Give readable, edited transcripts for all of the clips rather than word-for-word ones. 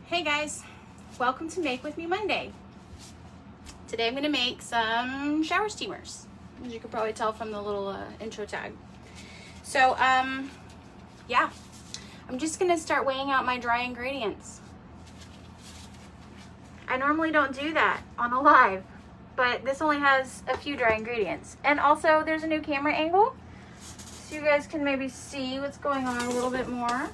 Hey guys, welcome to Make With Me Monday. Today I'm going to make some shower steamers, as you can probably tell from the little intro tag. So yeah, I'm just going to start weighing out my dry ingredients. I normally don't do that on a live, but this only has a few dry ingredients. And also there's a new camera angle, so you guys can maybe see what's going on a little bit more.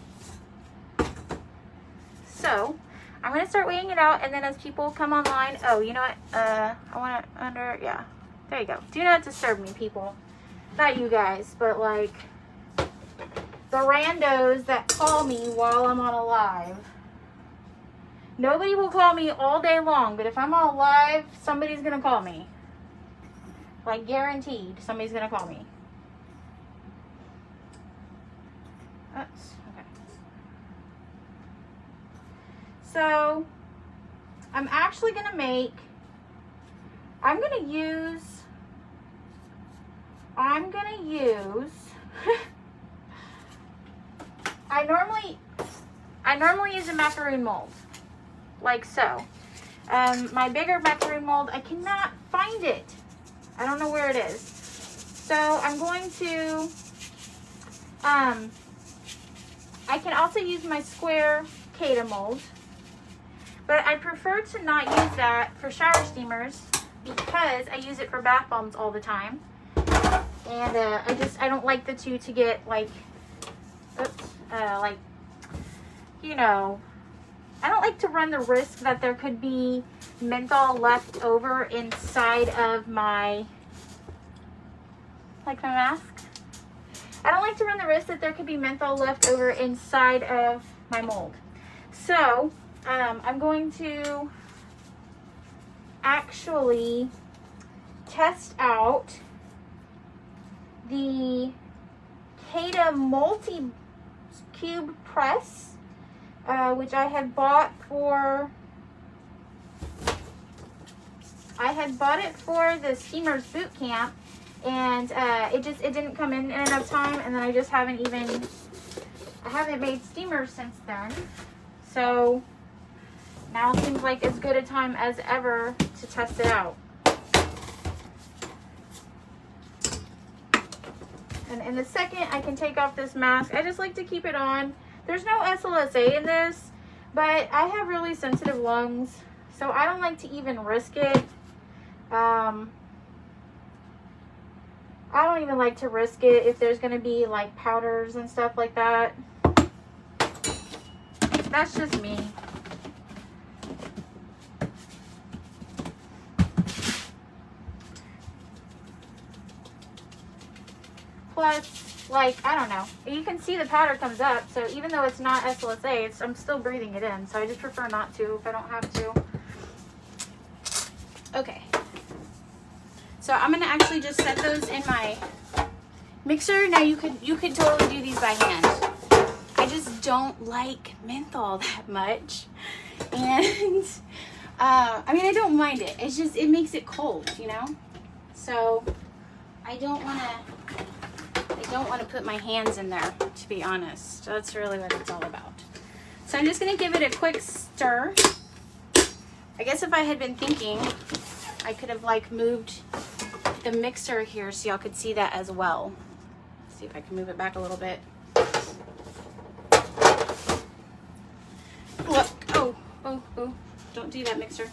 So I'm gonna start weighing it out, and then as people come online, oh, you know what? I want it yeah, there you go. Do not disturb me, people. Not you guys, but like the randos that call me while I'm on a live. Nobody will call me all day long, but if I'm on a live, somebody's gonna call me. Like guaranteed, somebody's gonna call me. That's okay. So I'm actually gonna use I normally use a macaroon mold, like so. My bigger macaroon mold, I cannot find it. I don't know where it is. So I'm going to, I can also use my square Cada mold, but I prefer to not use that for shower steamers because I use it for bath bombs all the time. And I don't like the two to get like, you know, I don't like to run the risk that there could be menthol left over inside of my, like my mask. I don't like to run the risk that there could be menthol left over inside of my mold. So I'm going to actually test out the Cada Multi Cube press, which I had bought for, it for the Steamers boot camp, and it didn't come in enough time, and then I just haven't made steamers since then. So now it seems like as good a time as ever to test it out. And in a second, I can take off this mask. I just like to keep it on. There's no SLSA in this, but I have really sensitive lungs, so I don't like to even risk it. I don't even like to risk it if there's going to be like powders and stuff like that. That's just me. Plus, like, I don't know. You can see the powder comes up, so even though it's not SLSA, I'm still breathing it in. So I just prefer not to if I don't have to. Okay. So I'm gonna actually just set those in my mixer. Now you could totally do these by hand. I just don't like menthol that much, and I mean I don't mind it. It's just it makes it cold, you know. So I don't want to put my hands in there, to be honest. That's really what it's all about. So I'm just going to give it a quick stir. I guess if I had been thinking, I could have like moved the mixer here so y'all could see that as well. Let's see if I can move it back a little bit. Look, oh, don't do that, mixer.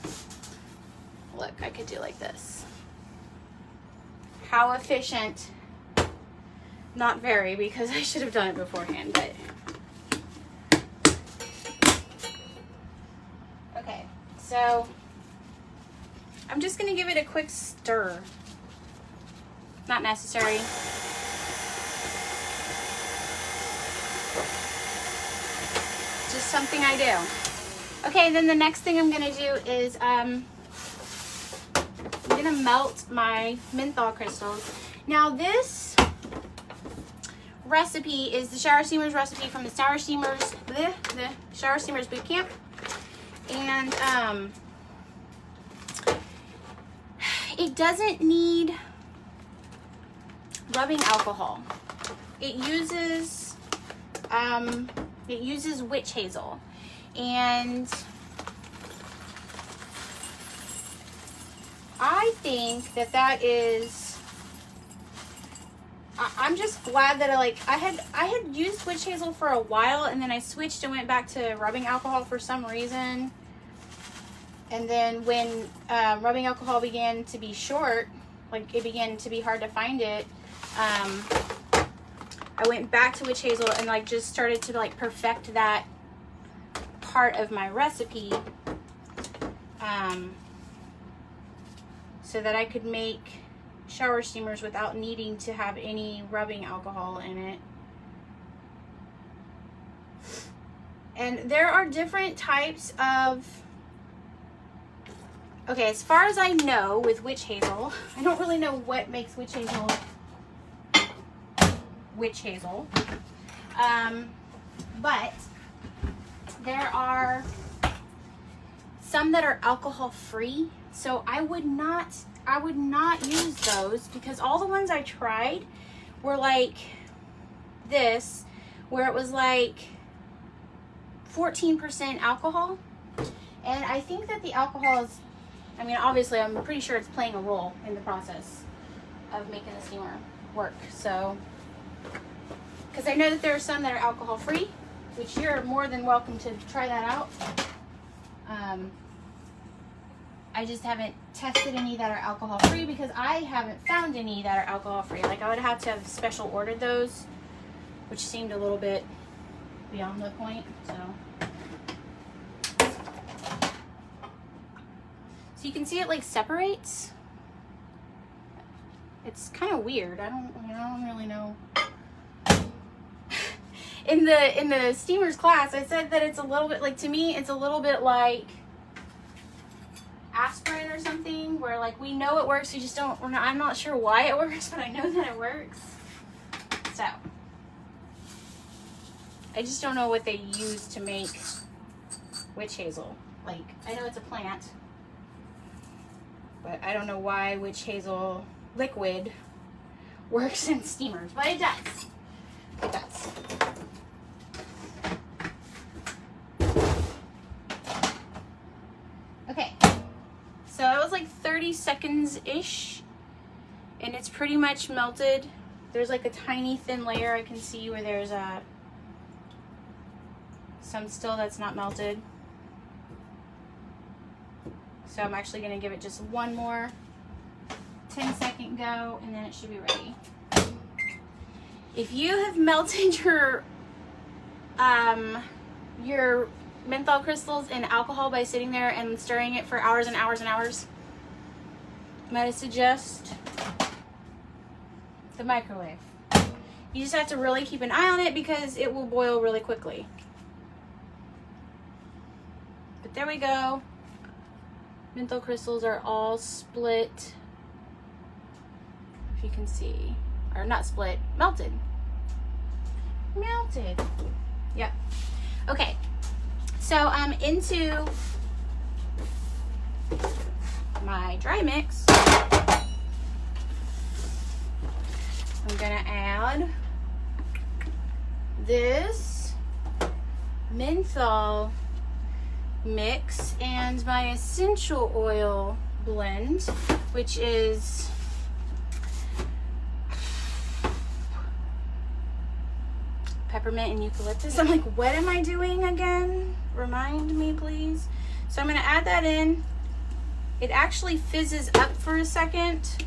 Look, I could do like this. How efficient. Not very, because I should have done it beforehand, but okay, so I'm just gonna give it a quick stir. Not necessary. Just something I do. Okay, then the next thing I'm gonna do is I'm gonna melt my menthol crystals. Now this recipe is the shower steamers recipe from the shower steamers, the shower steamers boot camp, and it doesn't need rubbing alcohol. It uses witch hazel, And I think that that is, I'm just glad that I had used witch hazel for a while, and then I switched and went back to rubbing alcohol for some reason. And then when rubbing alcohol began to be short, like it began to be hard to find it, I went back to witch hazel and like just started to like perfect that part of my recipe, so that I could make shower steamers without needing to have any rubbing alcohol in it. And there are different types of, okay, as far as I know with witch hazel, I don't really know what makes witch hazel witch hazel, but there are some that are alcohol free, so I would not use those, because all the ones I tried were like this, where it was like 14% alcohol. And I think that the alcohol is, I mean, obviously I'm pretty sure it's playing a role in the process of making the steamer work. So, because I know that there are some that are alcohol free, which you're more than welcome to try that out. I just haven't tested any that are alcohol free, because I haven't found any that are alcohol free. Like, I would have to have special ordered those, which seemed a little bit beyond the point. So you can see it like separates. It's kind of weird. I don't really know. In the steamers class, I said that it's a little bit like, to me, it's a little bit like aspirin or something, where like we know it works, we just don't, I'm not sure why it works, but I know that it works. So I just don't know what they use to make witch hazel. Like, I know it's a plant, but I don't know why witch hazel liquid works in steamers, but it does. It does. Okay, so it was like 30 seconds-ish, and it's pretty much melted. There's like a tiny thin layer I can see where there's some still that's not melted. So I'm actually gonna give it just one more 10-second go, and then it should be ready. If you have melted your menthol crystals in alcohol by sitting there and stirring it for hours and hours and hours, I'm gonna suggest the microwave. You just have to really keep an eye on it, because it will boil really quickly. But there we go. Menthol crystals are all split, if you can see, or not split, melted. Melted. Yep. Okay. So I'm into my dry mix. I'm gonna add this menthol mix and my essential oil blend, which is peppermint and eucalyptus. I'm like, what am I doing again? Remind me, please. So I'm gonna add that in. It actually fizzes up for a second.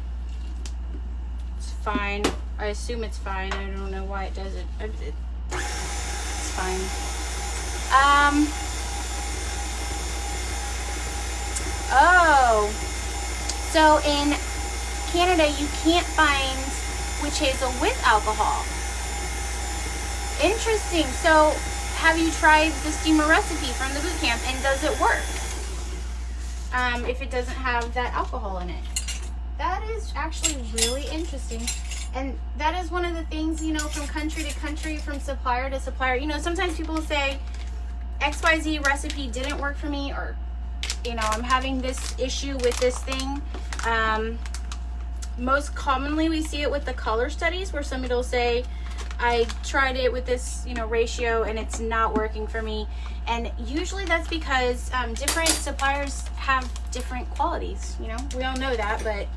It's fine. I assume it's fine. I don't know why it does it. It's fine. Oh, so in Canada you can't find witch hazel with alcohol. Interesting. So have you tried the steamer recipe from the boot camp, and does it work if it doesn't have that alcohol in it? That is actually really interesting. And that is one of the things, you know, from country to country, from supplier to supplier. You know, sometimes people say XYZ recipe didn't work for me, or, you know, I'm having this issue with this thing. Most commonly we see it with the color studies, where somebody will say, I tried it with this, you know, ratio, and it's not working for me. And usually that's because different suppliers have different qualities, you know, we all know that, but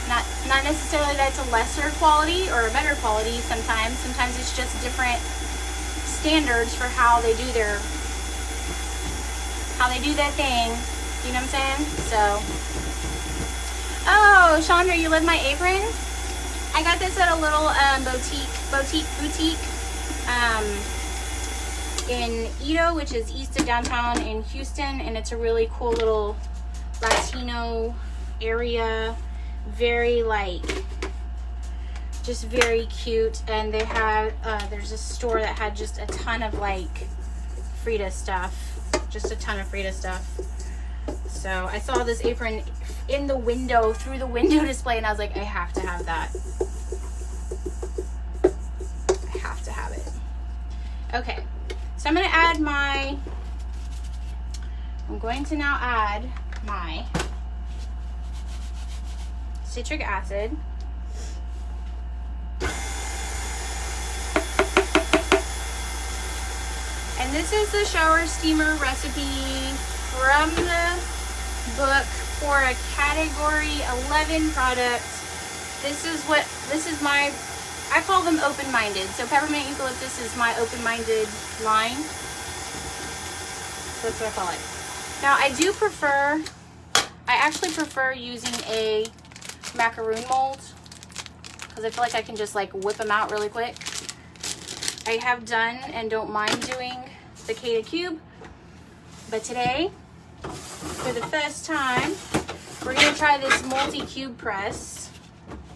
not necessarily that it's a lesser quality or a better quality. Sometimes it's just different standards for how they do their thing, you know what I'm saying? So, oh, Chandra, you love my apron? I got this at a little boutique in Edo, which is east of downtown in Houston, and it's a really cool little Latino area. Very like, just very cute. And they have there's a store that had just a ton of like Frida stuff, just a ton of Frida stuff. So I saw this apron in the window, through the window display, and I was like, I have to have that. I have to have it. Okay, so I'm going to now add my citric acid. And this is the shower steamer recipe from the book for a category 11 product. This is my, I call them open-minded. So Peppermint Eucalyptus is my open-minded line. So that's what I call it. Now I actually prefer using a macaroon mold because I feel like I can just like whip them out really quick. I have done and don't mind doing the Cada cube, but today, for the first time, we're gonna try this multi-cube press.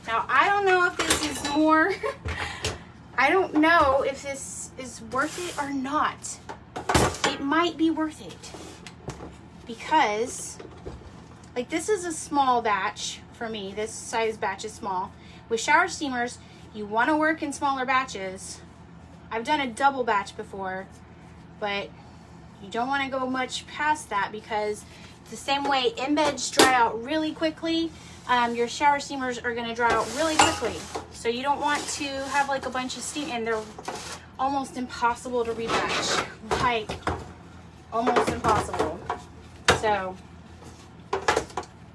Now, I don't know if this is more, I don't know if this is worth it or not. It might be worth it because, like, this is a small batch for me. This size batch is small. With shower steamers, you want to work in smaller batches. I've done a double batch before, but you don't want to go much past that because the same way embeds dry out really quickly, your shower steamers are going to dry out really quickly. So you don't want to have like a bunch of steam, and they're almost impossible to rebatch. Like, almost impossible. So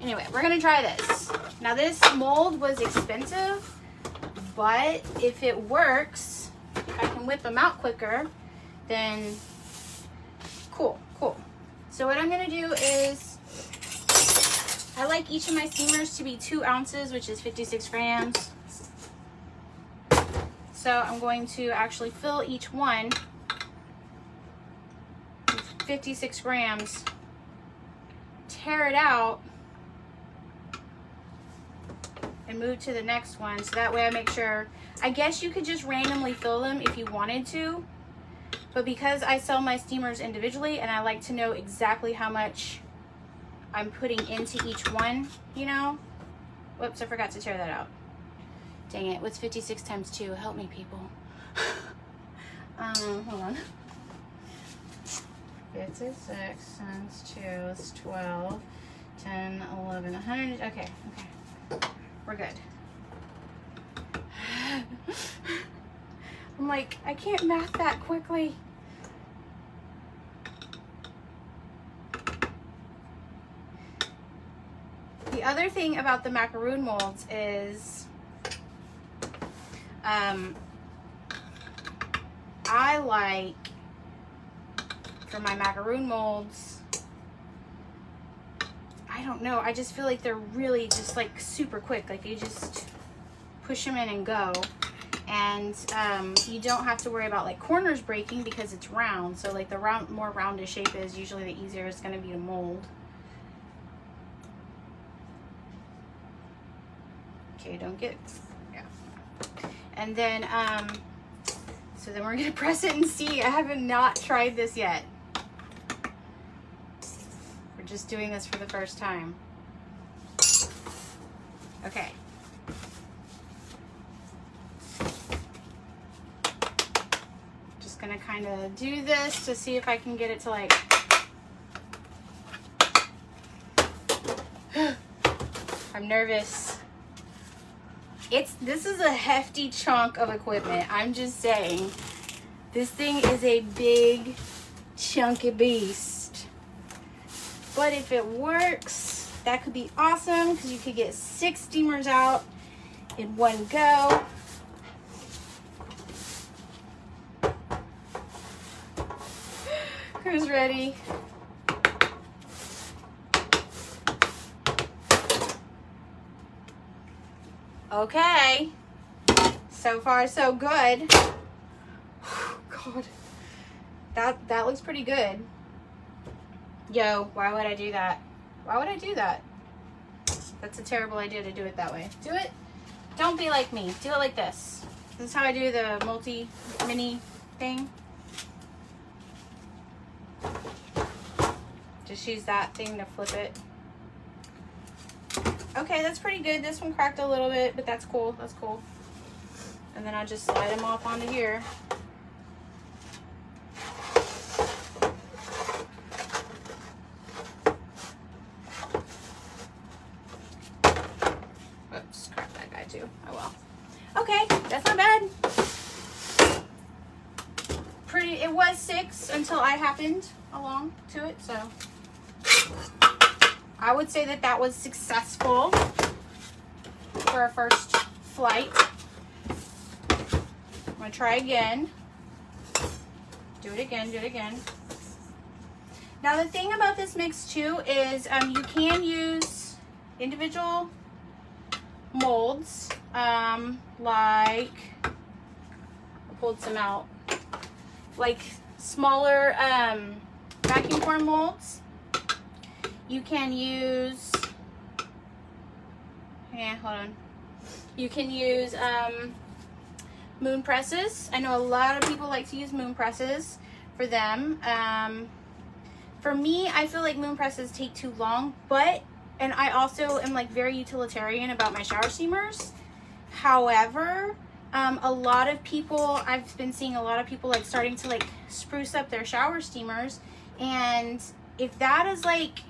anyway, we're going to try this. Now, this mold was expensive, but if it works, if I can whip them out quicker, then cool. So what I'm gonna do is, I like each of my steamers to be 2 ounces, which is 56 grams. So I'm going to actually fill each one with 56 grams, tear it out, and move to the next one. So that way I make sure, I guess you could just randomly fill them if you wanted to, but because I sell my steamers individually and I like to know exactly how much I'm putting into each one, you know. Whoops, I forgot to tear that out. Dang it, what's 56 times 2? Help me, people. Hold on. 56 times 2 is 12, 10, 11, 100. Okay. We're good. I'm like, I can't math that quickly. The other thing about the macaroon molds is I like, for my macaroon molds, I don't know, I just feel like they're really just like super quick. Like you just push them in and go. And you don't have to worry about like corners breaking because it's round. So like the more round a shape is, usually the easier it's going to be to mold. Okay, don't get, yeah. And then, so then we're going to press it and see. I have not tried this yet. We're just doing this for the first time. Okay. Gonna kind of do this to see if I can get it to like I'm nervous. This is a hefty chunk of equipment. I'm just saying. This thing is a big, chunky beast. But if it works, that could be awesome because you could get 6 steamers out in one go. Who's ready? Okay. So far, so good. God. That looks pretty good. Yo, why would I do that? Why would I do that? That's a terrible idea to do it that way. Do it. Don't be like me. Do it like this. This is how I do the multi mini thing. Just use that thing to flip it. Okay, that's pretty good. This one cracked a little bit, but that's cool. That's cool. And then I'll just slide them off onto here. Oops, cracked that guy too. Oh well. Okay, that's not bad. It was 6 until I happened along to it, so I would say that that was successful for a first flight. I'm gonna try again. Do it again, do it again. Now the thing about this mix too is you can use individual molds, like, I pulled some out, like smaller vacuum form molds. You can use, yeah, hold on. You can use moon presses. I know a lot of people like to use moon presses for them. For me, I feel like moon presses take too long, and I also am like very utilitarian about my shower steamers. However, a lot of people, I've been seeing a lot of people like starting to like spruce up their shower steamers, and if that is like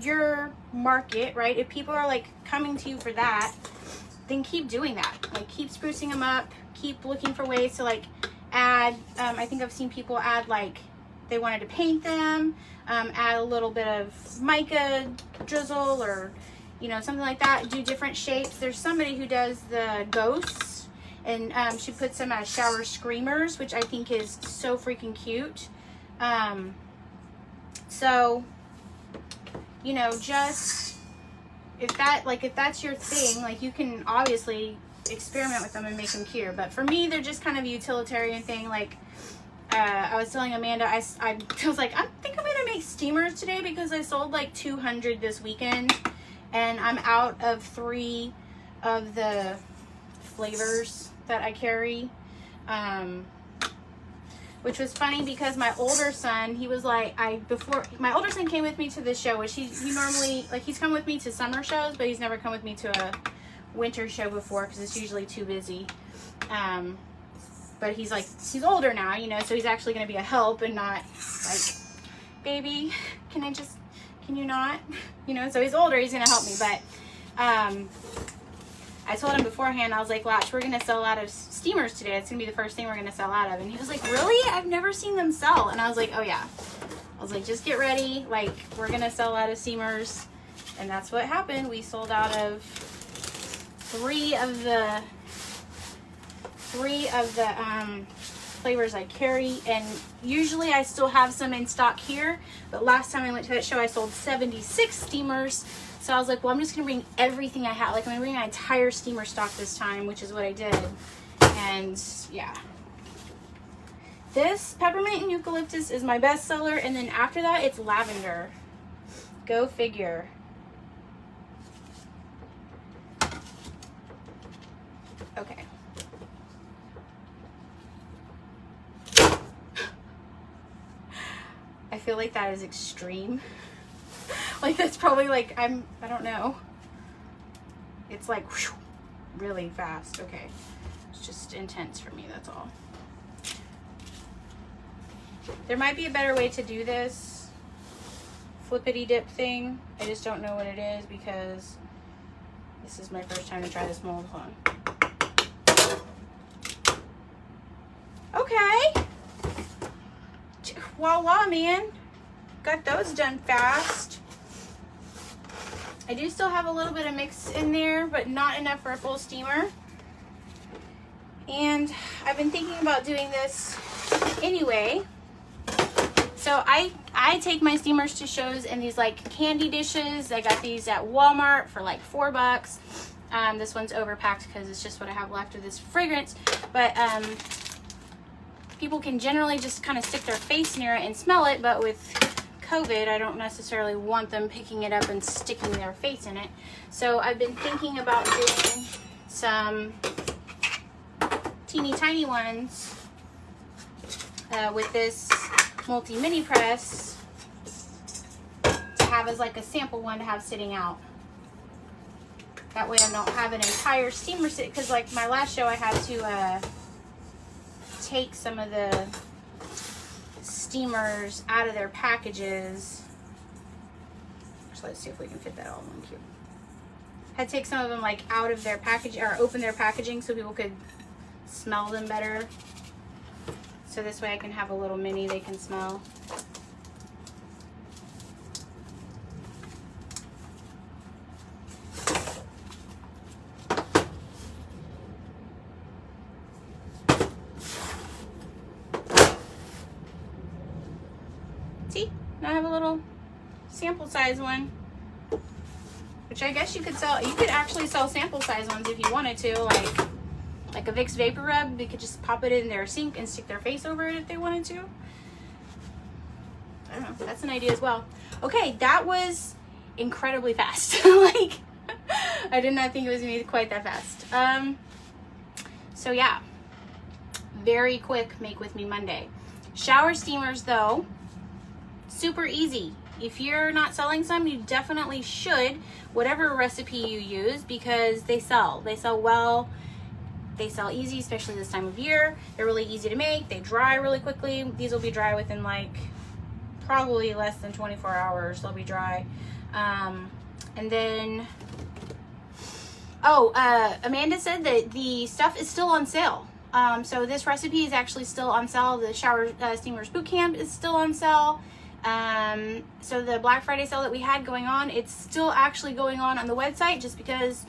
your market, right, if people are like coming to you for that, then keep doing that. Like keep sprucing them up, keep looking for ways to like add, I think I've seen people add, like they wanted to paint them, add a little bit of mica drizzle or, you know, something like that, do different shapes. There's somebody who does the ghosts, and she puts them as shower screamers, which I think is so freaking cute. So, you know, just if that's your thing, like you can obviously experiment with them and make them cute. But for me, they're just kind of a utilitarian thing. Like I was telling Amanda, I was like, I think I'm gonna make steamers today because I sold like 200 this weekend, and I'm out of 3 of the flavors that I carry. Which was funny because my older son, he was like, my older son came with me to this show, which he normally, like, he's come with me to summer shows, but he's never come with me to a winter show before because it's usually too busy. But he's older now, you know, so he's actually going to be a help and not like, baby, can you not? You know, so he's older, he's going to help me. But I told him beforehand, I was like, watch, we're going to sell out of steamers today. It's going to be the first thing we're going to sell out of. And he was like, really? I've never seen them sell. And I was like, oh yeah. I was like, just get ready. Like, we're going to sell out of steamers. And that's what happened. We sold out of 3 of the flavors I carry. And usually I still have some in stock here. But last time I went to that show, I sold 76 steamers. So I was like, well, I'm just going to bring everything I have. Like, I'm going to bring my entire steamer stock this time, which is what I did. And, yeah. This Peppermint and Eucalyptus is my best seller. And then after that, it's Lavender. Go figure. Okay. I feel like that is extreme. Like that's probably like, I don't know. It's like whew, really fast. Okay. It's just intense for me, that's all. There might be a better way to do this flippity dip thing. I just don't know what it is because This is my first time to try this mold. Hold on. Okay. Voila, man. Got those done fast. I do still have a little bit of mix in there, but not enough for a full steamer. And I've been thinking about doing this anyway. So I take my steamers to shows in these like candy dishes. I got these at Walmart for like $4. This one's overpacked because it's just what I have left of this fragrance. But people can generally just kind of stick their face near it and smell it. But with COVID, I don't necessarily want them picking it up and sticking their face in it. So I've been thinking about doing some teeny tiny ones with this multi mini press to have as like a sample one to have sitting out. That way I don't have an entire steamer sit, because like my last show I had to take some of the steamers out of their packages. So let's see if we can fit that all in one cube. Had to take some of them like out of their package, or open their packaging so people could smell them better. So this way I can have a little mini they can smell. See, now I have a little sample size one, which I guess you could sell. You could actually sell sample size ones if you wanted to, like a Vicks Vapor Rub. They could just pop it in their sink and stick their face over it if they wanted to. I don't know, that's an idea as well. Okay, that was incredibly fast. Like, I did not think it was gonna be quite that fast. So yeah, very quick Make With Me Monday. Shower steamers though, super easy. If you're not selling some, you definitely should, whatever recipe you use, because they sell well. They sell easy, especially this time of year. They're really easy to make. They dry really quickly. These will be dry within like probably less than 24 hours. They'll be dry. And then, Amanda said that the stuff is still on sale. So this recipe is actually still on sale. The Shower Steamers Bootcamp is still on sale. So the Black Friday sale that we had going on, it's still actually going on the website, just because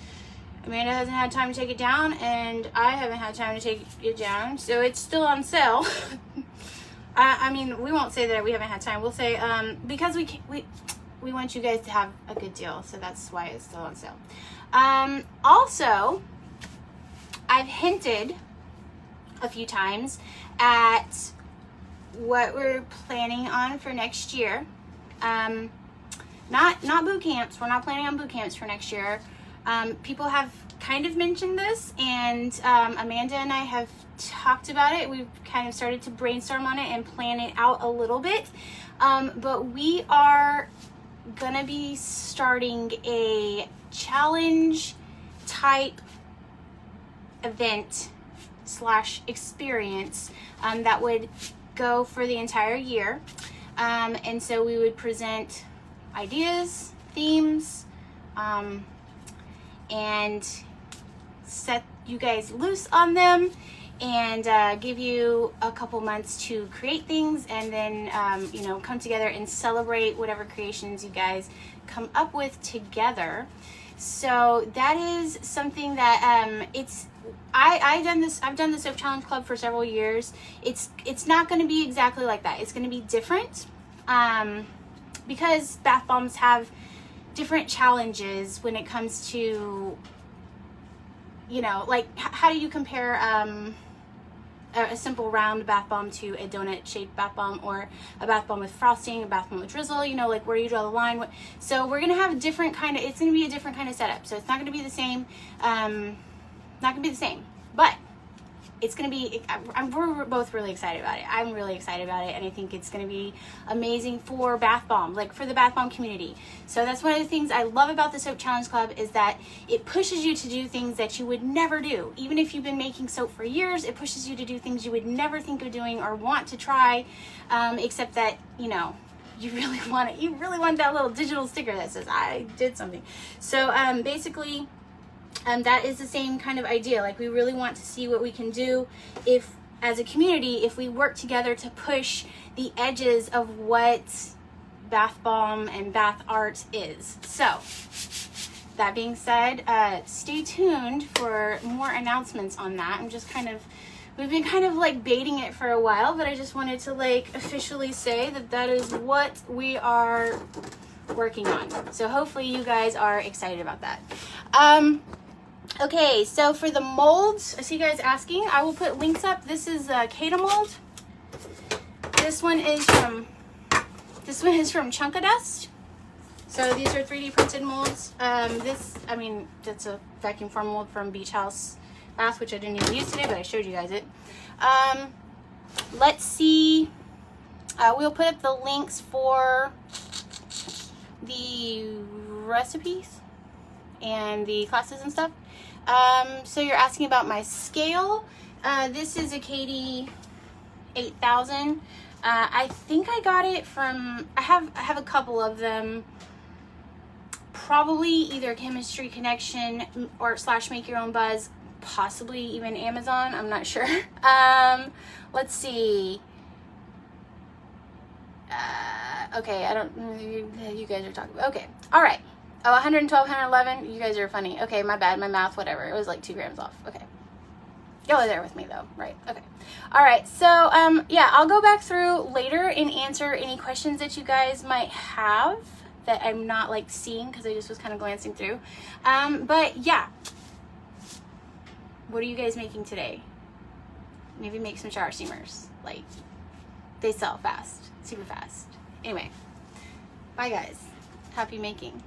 Amanda hasn't had time to take it down and I haven't had time to take it down, so it's still on sale. I mean, we won't say that we haven't had time. We'll say because we want you guys to have a good deal, so that's why it's still on sale. Also, I've hinted a few times at what we're planning on for next year. Not boot camps. We're not planning on boot camps for next year. People have kind of mentioned this, and Amanda and I have talked about it. We've kind of started to brainstorm on it and plan it out a little bit. But we are gonna be starting a challenge type event / experience that would go for the entire year. And so we would present ideas, themes, and set you guys loose on them, and give you a couple months to create things, and then you know, come together and celebrate whatever creations you guys come up with together. So that is something that I've done the Soap Challenge Club for several years. It's not going to be exactly like that. It's going to be different, because bath bombs have different challenges when it comes to, you know, like how do you compare a simple round bath bomb to a donut shaped bath bomb, or a bath bomb with frosting, a bath bomb with drizzle, you know, like where do you draw the line? So we're gonna have a different kind of, it's gonna be a different kind of setup. So it's not gonna be the same, but it's gonna be, we're both really excited about it. I'm really excited about it, and I think it's gonna be amazing for bath bomb, like for the bath bomb community. So that's one of the things I love about the Soap Challenge Club, is that it pushes you to do things that you would never do. Even if you've been making soap for years, it pushes you to do things you would never think of doing or want to try, except that, you know, you really want it. You really want that little digital sticker that says I did something. So basically, that is the same kind of idea. Like, we really want to see what we can do if, as a community, if we work together to push the edges of what bath bomb and bath art is. So, that being said, stay tuned for more announcements on that. We've been kind of like baiting it for a while, but I just wanted to like officially say that that is what we are working on. So hopefully you guys are excited about that. Okay, so for the molds, I see you guys asking, I will put links up. This is Cada mold. This one is from Chunkadust. So these are 3D printed molds. That's a vacuum form mold from Beach House Bath, which I didn't even use today, but I showed you guys it. Let's see. We'll put up the links for the recipes and the classes and stuff. So you're asking about my scale. This is a Katie 8000. I think I got it from, I have a couple of them. Probably either Chemistry Connection or / Make Your Own Buzz, possibly even Amazon. I'm not sure. Let's see. Okay, I don't. You guys are talking. Okay, all right. Oh, 112, 111. You guys are funny. Okay, my bad. My math, whatever. It was like 2 grams off. Okay. Y'all are there with me though, right? Okay. All right. So, yeah, I'll go back through later and answer any questions that you guys might have that I'm not like seeing because I just was kind of glancing through. But yeah, what are you guys making today? Maybe make some shower steamers. Like, they sell fast, super fast. Anyway, bye guys. Happy making.